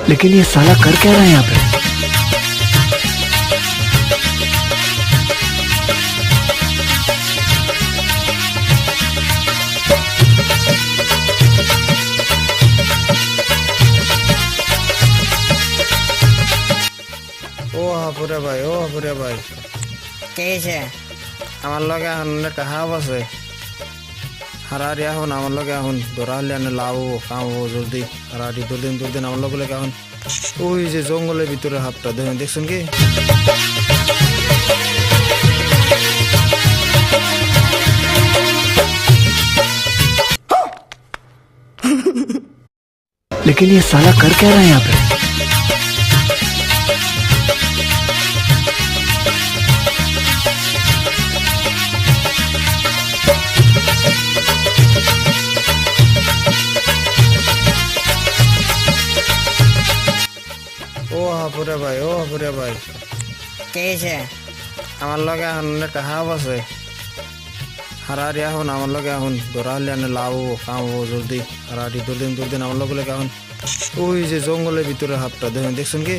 लेकिन ये साला कर क्या रहा है यहाँ पे? ও হাপুরে ভাই, ও হাপুরে ভাই, কে হয়েছে? আমার লগে এখন একটা হাফ আছে। হারারি এখন আমার লগে এখন ধরা হলে এনে লাভ হবো, কাম হবো জলদি। হারারি দুদিন আমার লগে লেগে এখন ওই যে জঙ্গলের ভিতরে হাফটা দেখেন, দেখছেন কি? लेकिन ये साला कर क्या रहा है यहाँ पे? ও হাপুরে ভাই, ও হাপুরে ভাই, কে হয়েছে? আমার লগে এখন একটা হাফ আছে। হারারি এখন আমার লগে এখন ধরা হলে এনে লাভ হবো, কাম হবো জলদি। হারারি দুদিন আমার লগে লেগে এখন ওই যে জঙ্গলের ভিতরে হাফটা দেখেন, দেখছেন কি?